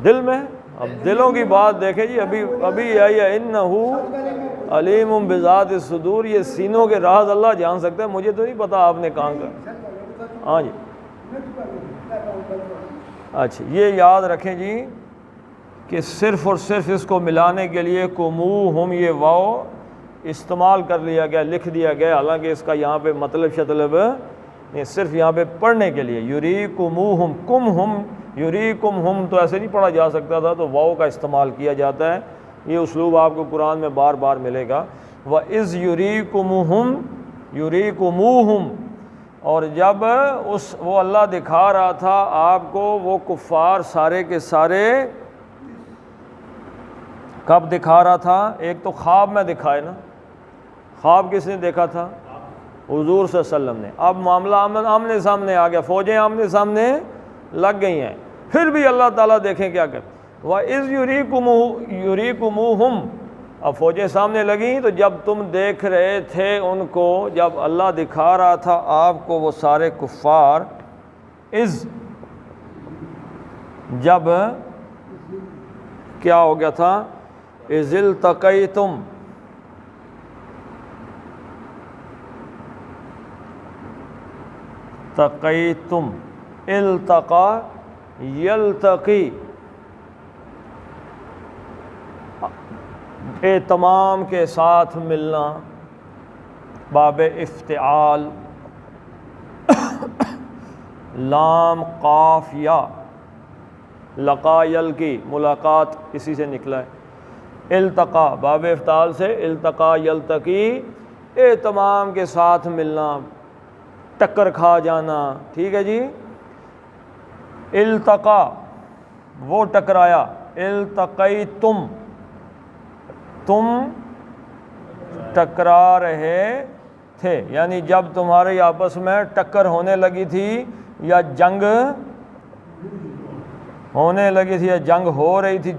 دل میں، اب دلوں کی بات دیکھیں جی، ابھی آئی ہے انہ علیم بذات الصدور، یہ سینوں کے راز اللہ جان سکتا ہے، مجھے تو نہیں پتا آپ نے کہاں کا۔ ہاں جی اچھا، یہ یاد رکھیں جی کہ صرف اور صرف اس کو ملانے کے لیے کموہم، یہ واو استعمال کر لیا گیا، لکھ دیا گیا، حالانکہ اس کا یہاں پہ مطلب شطلب نہیں، صرف یہاں پہ پڑھنے کے لیے یریکموہم، کم ہم یریکمہم تو ایسے نہیں پڑھا جا سکتا تھا، تو واو کا استعمال کیا جاتا ہے۔ یہ اسلوب آپ کو قرآن میں بار بار ملے گا۔ وَإِذْ یریکموہم، اور جب وہ اللہ دکھا رہا تھا آپ کو وہ کفار سارے کے سارے، کب دکھا رہا تھا؟ ایک تو خواب میں دکھائے نا، خواب کس نے دیکھا تھا؟ حضور صلی اللہ علیہ وسلم نے۔ اب معاملہ آمنے سامنے آ گیا، فوجیں آمنے سامنے لگ گئی ہیں، پھر بھی اللہ تعالیٰ دیکھیں کیا کرتے۔ وَإِذْ یریکموہم، اب فوجیں سامنے لگیں تو جب تم دیکھ رہے تھے ان کو، جب اللہ دکھا رہا تھا آپ کو وہ سارے کفار، جب کیا ہو گیا تھا؟ اذ التقیتم، تقیتم، التقا یلتقی، اہتمام کے ساتھ ملنا، باب افتعال، لام قاف یا، لقا یلقی، ملاقات اسی سے نکلا ہے۔ التقا باب افتعال سے، التقا یلتقی، اہتمام کے ساتھ ملنا، ٹکر کھا جانا، ٹھیک ہے جی۔ التقا وہ ٹکرایا، التقیتم تم ٹکرا رہے تھے، یعنی جب تمہارے آپس میں ٹکر ہونے لگی تھی یا جنگ ہونے لگی تھی یا جنگ ہو رہی تھی،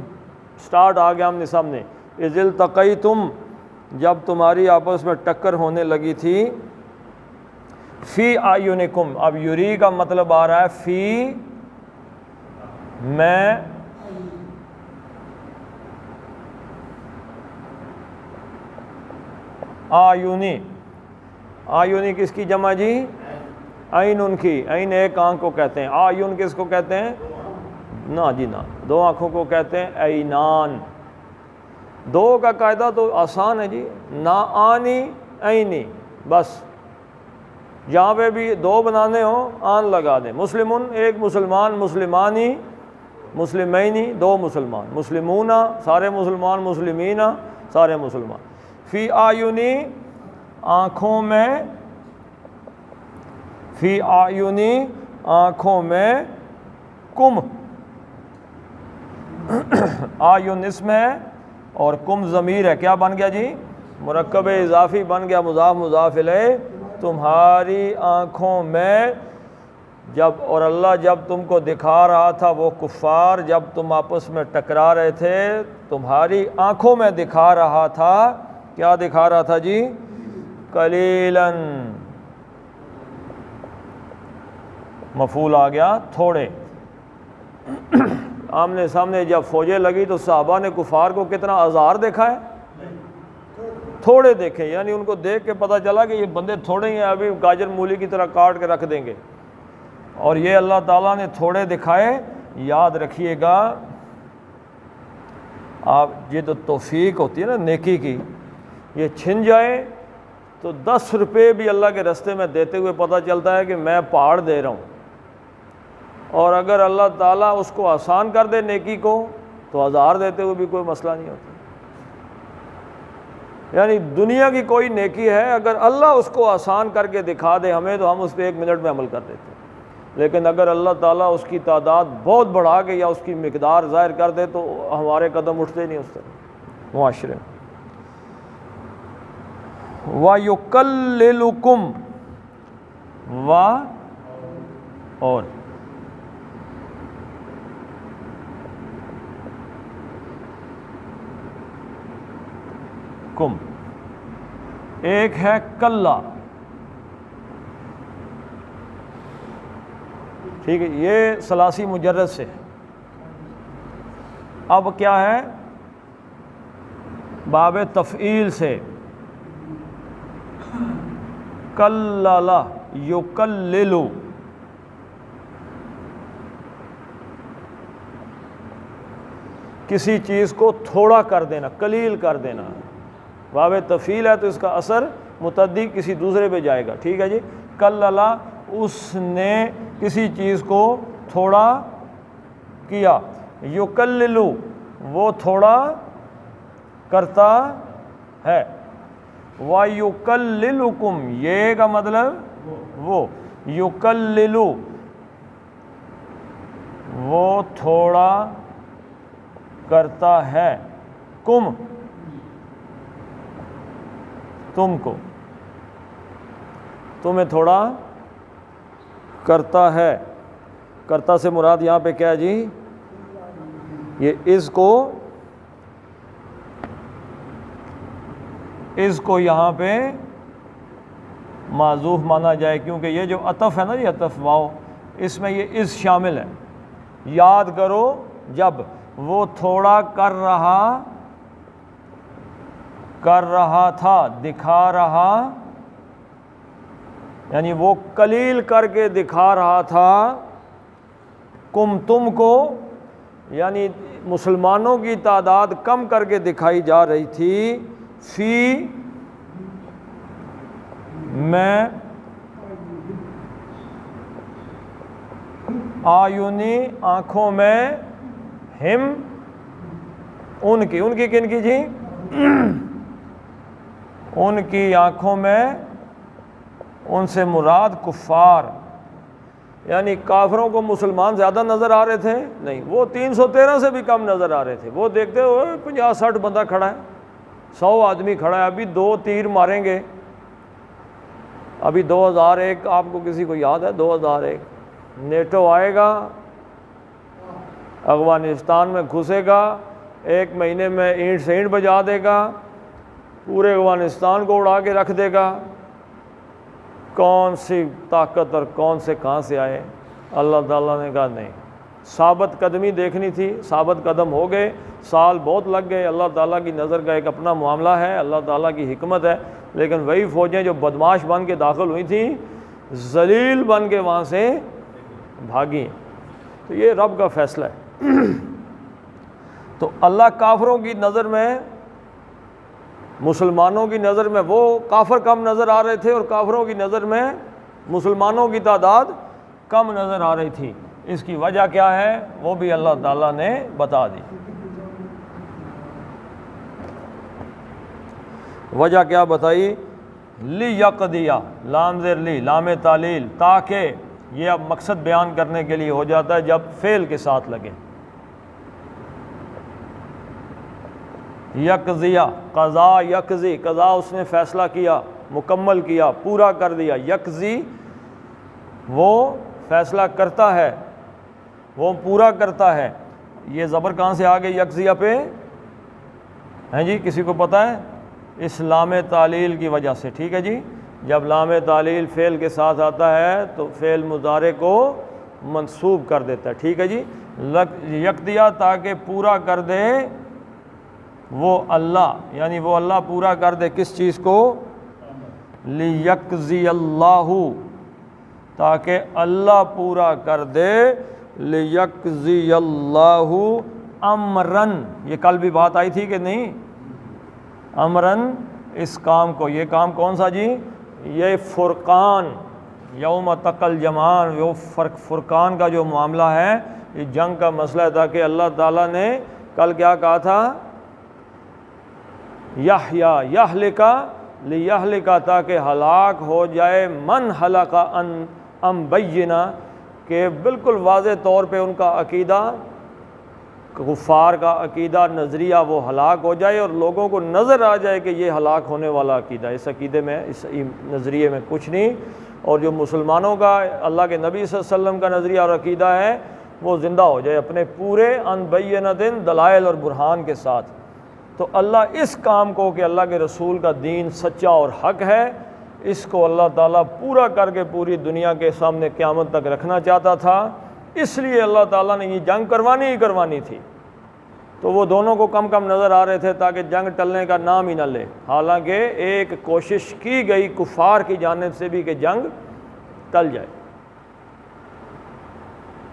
سٹارٹ آ گیا ہم نے سامنے۔ اذ التقیتم، جب تمہاری آپس میں ٹکر ہونے لگی تھی، فی اعینکم، اب یری کا مطلب آ رہا ہے فی، میں، آیونی، آیونی کس کی جمع جی؟ عین، ان کی، عین ایک آنکھ کو کہتے ہیں، آیون کس کو کہتے ہیں؟ نا جی نا، دو آنکھوں کو کہتے ہیں عینان۔ دو کا قاعدہ تو آسان ہے جی، نا آنی عینی، بس جہاں پہ بھی دو بنانے ہوں آن لگا دیں۔ مسلمون ایک مسلمان، مسلمانی مسلمینی دو مسلمان، مسلمون سارے مسلمان، مسلمین سارے مسلمان۔ فی آیونی آنکھوں میں، فی آیونی آنکھوں میں، کم آیون اسم ہے اور کم ضمیر ہے، کیا بن گیا جی؟ مرکب اضافی بن گیا، مضاف مضاف الیہ، تمہاری آنکھوں میں جب، اور اللہ جب تم کو دکھا رہا تھا وہ کفار جب تم آپس میں ٹکرا رہے تھے، تمہاری آنکھوں میں دکھا رہا تھا، کیا دکھا رہا تھا جی؟ قلیلاً، مفعول آ گیا تھوڑے۔ آمنے سامنے جب فوجیں لگی تو صحابہ نے کفار کو کتنا ہزار دیکھا ہے؟ تھوڑے دیکھے، یعنی ان کو دیکھ کے پتہ چلا کہ یہ بندے تھوڑے ہی ہیں، ابھی گاجر مولی کی طرح کاٹ کے رکھ دیں گے، اور یہ اللہ تعالیٰ نے تھوڑے دکھائے۔ یاد رکھیے گا آپ، یہ تو توفیق ہوتی ہے نا نیکی کی، یہ چھن جائے تو 10 روپے بھی اللہ کے راستے میں دیتے ہوئے پتہ چلتا ہے کہ میں پہاڑ دے رہا ہوں، اور اگر اللہ تعالیٰ اس کو آسان کر دے نیکی کو تو 1000 دیتے ہوئے بھی کوئی مسئلہ نہیں ہوتا۔ یعنی دنیا کی کوئی نیکی ہے، اگر اللہ اس کو آسان کر کے دکھا دے ہمیں تو ہم اس پہ 1 منٹ میں عمل کر دیتے ہیں، لیکن اگر اللہ تعالیٰ اس کی تعداد بہت بڑھا کے یا اس کی مقدار ظاہر کر دے تو ہمارے قدم اٹھتے نہیں اس طرح معاشرے میں۔ وَيُقَلِّلُكُمْ، اور کم، ایک ہے کلّا، ٹھیک ہے، یہ ثلاثی مجرد سے، اب کیا ہے؟ باب تفعیل سے کلل یکلل، کسی چیز کو تھوڑا کر دینا، قلیل کر دینا۔ باب تفعیل ہے تو اس کا اثر متعدی کسی دوسرے پہ جائے گا، ٹھیک ہے جی۔ کلل، اس نے کسی چیز کو تھوڑا کیا، یکلل، وہ تھوڑا کرتا ہے، وَيُكَلِّلُكُمْ، یہ کا مطلب وہ، یکلل، وہ تھوڑا کرتا ہے، کم، تم کو، تمہیں تھوڑا کرتا ہے۔ کرتا سے مراد یہاں پہ کیا ہے جی؟ یہ اس کو یہاں پہ معذوف مانا جائے، کیونکہ یہ جو عطف ہے نا، یہ عطف واو، اس میں یہ از شامل ہے۔ یاد کرو جب وہ تھوڑا کر رہا تھا، دکھا رہا، یعنی وہ قلیل کر کے دکھا رہا تھا، کم، تم کو، یعنی مسلمانوں کی تعداد کم کر کے دکھائی جا رہی تھی، فی، میں، آیونی، آنکھوں میں، ہم، ان کی کن کی جی؟ ان کی آنکھوں میں، ان سے مراد کفار، یعنی کافروں کو مسلمان زیادہ نظر آ رہے تھے؟ نہیں، وہ 313 سے بھی کم نظر آ رہے تھے۔ وہ دیکھتے ہوئے 50-60 بندہ کھڑا ہے، 100 آدمی کھڑا ہے، ابھی 2 تیر ماریں گے۔ ابھی 2001 آپ کو کسی کو یاد ہے؟ 2001 نیٹو آئے گا، افغانستان میں گھسے گا، 1 مہینے میں اینٹ سے اینٹ بجا دے گا، پورے افغانستان کو اڑا کے رکھ دے گا۔ کون سی طاقت اور کون سے کہاں سے آئے؟ اللہ تعالیٰ نے کہا نہیں، ثابت قدمی دیکھنی تھی، ثابت قدم ہو گئے، سال بہت لگ گئے۔ اللہ تعالیٰ کی نظر کا ایک اپنا معاملہ ہے، اللہ تعالیٰ کی حکمت ہے، لیکن وہی فوجیں جو بدماش بن کے داخل ہوئی تھیں، ذلیل بن کے وہاں سے بھاگی۔ تو یہ رب کا فیصلہ ہے۔ تو اللہ کافروں کی نظر میں، مسلمانوں کی نظر میں وہ کافر کم نظر آ رہے تھے، اور کافروں کی نظر میں مسلمانوں کی تعداد کم نظر آ رہی تھی۔ اس کی وجہ کیا ہے وہ بھی اللہ تعالیٰ نے بتا دی۔ وجہ کیا بتائی؟ لیقضی، لام زیر لی، لام تعلیل، تاکہ، یہ اب مقصد بیان کرنے کے لیے ہو جاتا ہے جب فعل کے ساتھ لگے۔ یقضیہ، قضا، یقضی، قضا اس نے فیصلہ کیا، مکمل کیا، پورا کر دیا۔ یقضی، وہ فیصلہ کرتا ہے، وہ پورا کرتا ہے۔ یہ زبر کہاں سے آگے یقضیہ پہ ہیں جی؟ کسی کو پتہ ہے؟ اس لام تعلیل کی وجہ سے، ٹھیک ہے جی۔ جب لام تعلیل فعل کے ساتھ آتا ہے تو فعل مضارع کو منصوب کر دیتا ہے، ٹھیک ہے جی۔ یقضیہ، تاکہ پورا کر دے وہ اللہ، یعنی وہ اللہ پورا کر دے کس چیز کو؟ لیقضی اللہ، تاکہ اللہ پورا کر دے، لیقضی اللہ امرن، یہ کل بھی بات آئی تھی کہ نہیں؟ امرن، اس کام کو، یہ کام کون سا جی؟ یہ فرقان، یوم تقل جمعان، وہ فرقان کا جو معاملہ ہے، یہ جنگ کا مسئلہ تھا کہ اللہ تعالیٰ نے کل کیا کہا تھا؟ یہلکا لیہلکا، تاکہ ہلاک ہو جائے، من ہلاک ان بینہ، کہ بالکل واضح طور پہ ان کا عقیدہ، کفار کا عقیدہ، نظریہ وہ ہلاک ہو جائے، اور لوگوں کو نظر آ جائے کہ یہ ہلاک ہونے والا عقیدہ، اس عقیدے میں، اس نظریے میں کچھ نہیں۔ اور جو مسلمانوں کا، اللہ کے نبی صلی اللہ علیہ وسلم کا نظریہ اور عقیدہ ہے، وہ زندہ ہو جائے اپنے پورے ان بینۃ، دلائل اور برہان کے ساتھ۔ تو اللہ اس کام کو کہ اللہ کے رسول کا دین سچا اور حق ہے، اس کو اللہ تعالیٰ پورا کر کے پوری دنیا کے سامنے قیامت تک رکھنا چاہتا تھا، اس لیے اللہ تعالیٰ نے یہ جنگ کروانی ہی کروانی تھی۔ تو وہ دونوں کو کم کم نظر آ رہے تھے تاکہ جنگ ٹلنے کا نام ہی نہ لے، حالانکہ ایک کوشش کی گئی کفار کی جانب سے بھی کہ جنگ ٹل جائے۔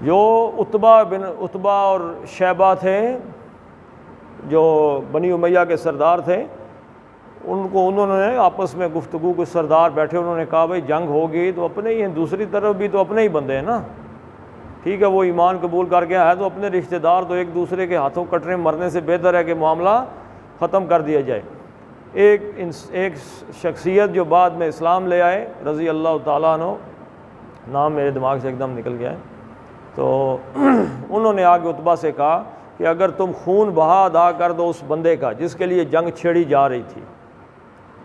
جو عتبہ اور شیبہ تھے جو بنی امیہ کے سردار تھے، انہوں نے آپس میں گفتگو، کچھ سردار بیٹھے، انہوں نے کہا بھائی جنگ ہوگی تو اپنے ہی ہیں، دوسری طرف بھی تو اپنے ہی بندے ہیں نا، ٹھیک ہے وہ ایمان قبول کر کے آیا تو اپنے رشتہ دار تو ایک دوسرے کے ہاتھوں کٹنے مرنے سے بہتر ہے کہ معاملہ ختم کر دیا جائے۔ ایک شخصیت جو بعد میں اسلام لے آئے رضی اللہ تعالیٰ عنہ، نام میرے دماغ سے ایک دم نکل گیا ہے، تو انہوں نے آگے عتبہ سے کہا کہ اگر تم خون بہا ادا کر دو اس بندے کا جس کے لیے جنگ چھیڑی جا رہی تھی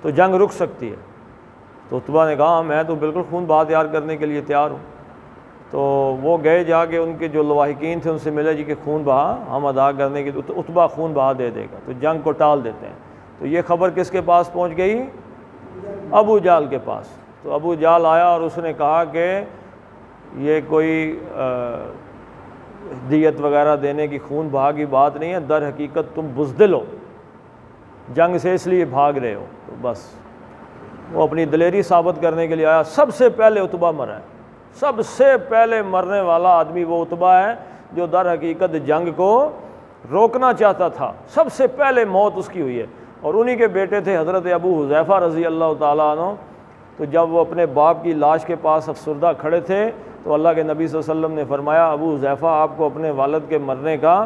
تو جنگ رک سکتی ہے۔ تو عتبہ نے کہا میں تو بالکل خون بہا تیار کرنے کے لیے تیار ہوں۔ تو وہ گئے جا کے ان کے جو لواحقین تھے ان سے ملے جی کہ خون بہا ہم ادا کرنے کے، تو عتبہ خون بہا دے دے گا، تو جنگ کو ٹال دیتے ہیں۔ تو یہ خبر کس کے پاس پہنچ گئی؟ ابو جہل کے پاس۔ تو ابو جہل آیا اور اس نے کہا کہ یہ کوئی دیت وغیرہ دینے کی، خون بہا کی بات نہیں ہے، در حقیقت تم بزدل ہو، جنگ سے اس لیے بھاگ رہے ہو۔ تو بس وہ اپنی دلیری ثابت کرنے کے لیے آیا۔ سب سے پہلے عتبہ مرا ہے، سب سے پہلے مرنے والا آدمی وہ عتبہ ہے جو در حقیقت جنگ کو روکنا چاہتا تھا، سب سے پہلے موت اس کی ہوئی ہے۔ اور انہی کے بیٹے تھے حضرت ابو حذیفہ رضی اللہ تعالیٰ عنہ۔ تو جب وہ اپنے باپ کی لاش کے پاس افسردہ کھڑے تھے تو اللہ کے نبی صلی اللہ علیہ وسلم نے فرمایا ابو حذیفہ آپ کو اپنے والد کے مرنے کا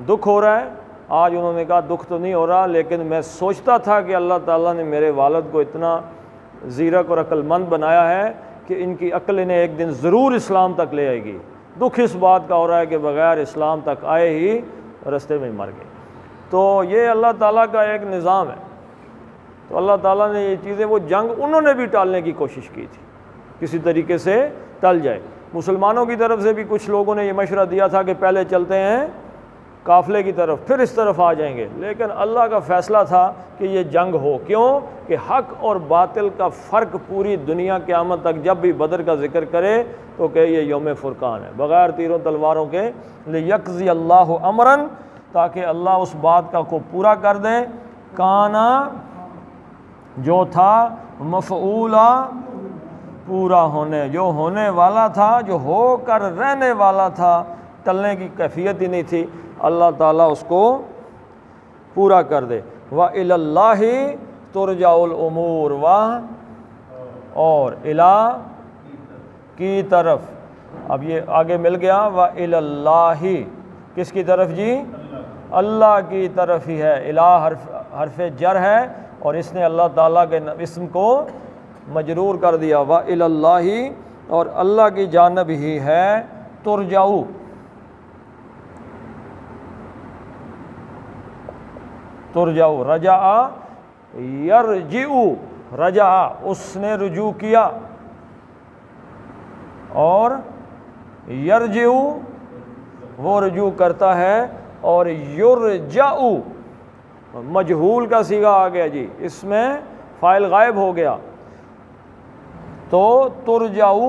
دکھ ہو رہا ہے؟ آج انہوں نے کہا دکھ تو نہیں ہو رہا، لیکن میں سوچتا تھا کہ اللہ تعالیٰ نے میرے والد کو اتنا زیرک اور عقل مند بنایا ہے کہ ان کی عقل انہیں ایک دن ضرور اسلام تک لے آئے گی۔ دکھ اس بات کا ہو رہا ہے کہ بغیر اسلام تک آئے ہی رستے میں مر گئے۔ تو یہ اللہ تعالیٰ کا ایک نظام ہے۔ تو اللہ تعالیٰ نے یہ چیزیں، وہ جنگ انہوں نے بھی ٹالنے کی کوشش کی تھی، کسی طریقے سے ٹل جائے۔ مسلمانوں کی طرف سے بھی کچھ لوگوں نے یہ مشورہ دیا تھا کہ پہلے چلتے ہیں قافلے کی طرف پھر اس طرف آ جائیں گے، لیکن اللہ کا فیصلہ تھا کہ یہ جنگ ہو۔ کیوں کہ حق اور باطل کا فرق پوری دنیا قیامت تک جب بھی بدر کا ذکر کرے تو کہ یہ یوم فرقان ہے، بغیر تیروں تلواروں کے، لیکزی اللہ امرن، تاکہ اللہ اس بات کا کو پورا کر دے، کانا جو تھا، مفعولا پورا ہونے، جو ہونے والا تھا، جو ہو کر رہنے والا تھا، ٹلنے کی کیفیت ہی نہیں تھی، اللہ تعالیٰ اس کو پورا کر دے۔ وَإِلَى اللَّهِ تُرْجَعُ الْأُمُورُ، اور الہ کی طرف، اب یہ آگے مل گیا وَإِلَى اللَّهِ، کس کی طرف جی؟ اللہ کی طرف ہی ہے۔ الہ حرف جر ہے اور اس نے اللہ تعالیٰ کے اسم کو مجرور کر دیا، وَإِلَى اللَّهِ، اور اللہ کی جانب ہی ہے ترجعو، ترجعو، رجع یرجعو، رجع اس نے رجوع کیا، اور یرجعو وہ رجوع کرتا ہے، اور یرجعو مجہول کا صیغہ آ گیا جی، اس میں فاعل غائب ہو گیا۔ تو ترجعو،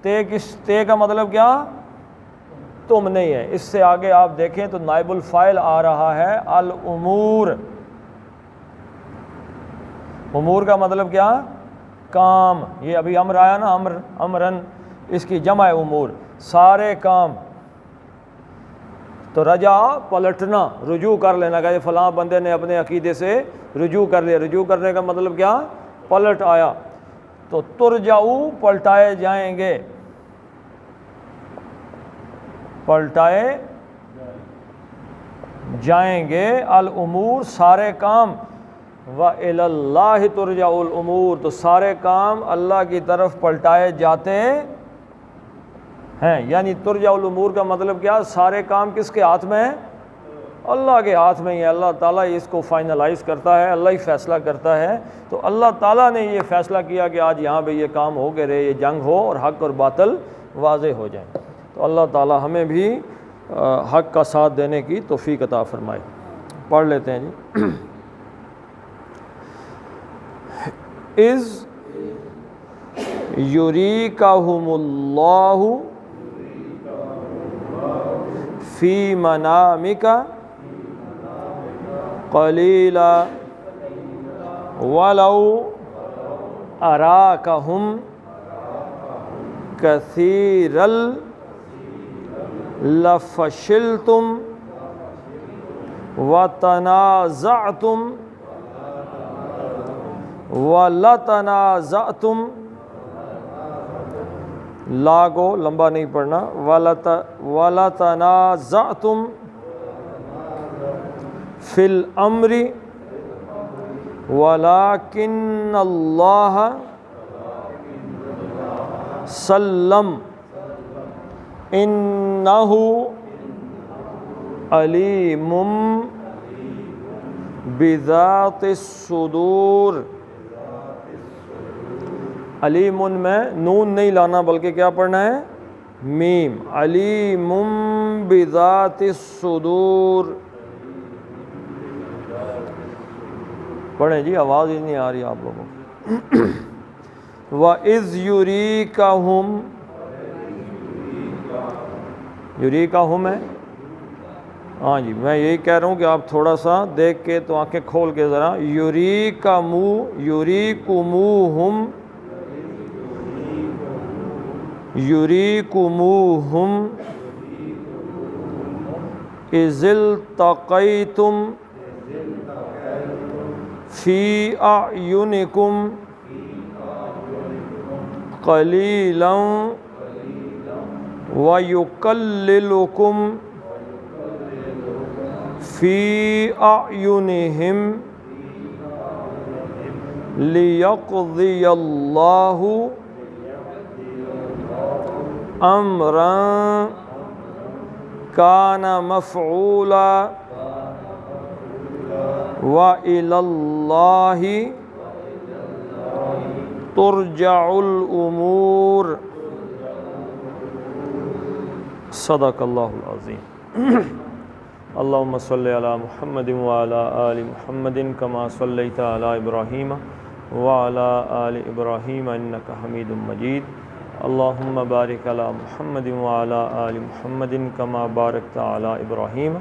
تے کا مطلب کیا؟ تم نہیں ہے، اس سے آگے آپ دیکھیں تو نائب الفاعل آ رہا ہے الامور، امور کا مطلب کیا؟ کام، یہ ابھی امر آیا نا، امرن، اس کی جمع ہے امور، سارے کام۔ تو رجع پلٹنا، رجوع کر لینا، کہ فلاں بندے نے اپنے عقیدے سے رجوع کر لیا، رجوع کرنے کا مطلب کیا؟ پلٹ آیا۔ تو ترجعو پلٹائے جائیں گے، پلٹائے جائیں گے، الامور سارے کام، وَإِلَى اللَّهِ تُرْجَعُ الْأُمُورُ، تو سارے کام اللہ کی طرف پلٹائے جاتے ہیں۔ یعنی ترجع الامور کا مطلب کیا؟ سارے کام کس کے ہاتھ میں ہیں؟ اللہ کے ہاتھ میں ہی ہے، اللہ تعالیٰ اس کو فائنلائز کرتا ہے، اللہ ہی فیصلہ کرتا ہے۔ تو اللہ تعالیٰ نے یہ فیصلہ کیا کہ آج یہاں پہ یہ کام ہو کے رہے، یہ جنگ ہو اور حق اور باطل واضح ہو جائیں۔ تو اللہ تعالیٰ ہمیں بھی حق کا ساتھ دینے کی توفیق عطا فرمائے۔ پڑھ لیتے ہیں جی۔ اِذْ یُریکہم اللہ فی منامک قلیلا ولو اراکہم کثیرا لفشلتم وتنازعتم ولتنازعتم، لا کو لمبا نہیں پڑھنا، وَلَتَنَازَعْتُمْ فِي الْأَمْرِ وَلَكِنَّ اللَّهَ سَلَّمَ إِنَّهُ عَلِيمٌ بِذَاتِ الصُّدُورِ۔ علیم میں نون نہیں لانا بلکہ کیا پڑھنا ہے؟ میم۔ علیم بذات الصدور، پڑھیں جی، آواز ہی نہیں آ رہی آپ لوگوں کو۔ وَإِذْ يُرِيكَهُمْ، یُرِيكَهُمْ ہے، ہاں جی، میں یہی کہہ رہا ہوں کہ آپ تھوڑا سا دیکھ کے تو آنکھیں کھول کے ذرا، یُرِيكُمُوهُمْ یُرِيكُمُوهُمْ إِذِ الْتَقَيْتُمْ فِي أَعْيُنِكُمْ قَلِيلًا وَيُقَلِّلُكُمْ فِي أَعْيُنِهِمْ لِيَقْضِيَ اللَّهُ امرا کان مفعولا وإلی اللہ ترجع الامور۔ صدق اللہ العظیم۔ اللہم صلی علی محمد وعلی آل محمد کما صلیت علی ابراہیم وعلی آل ابراہیم انک حمید مجید۔ اللہم بارک علی محمد وعلی آل محمد کما بارکت علی ابراہیم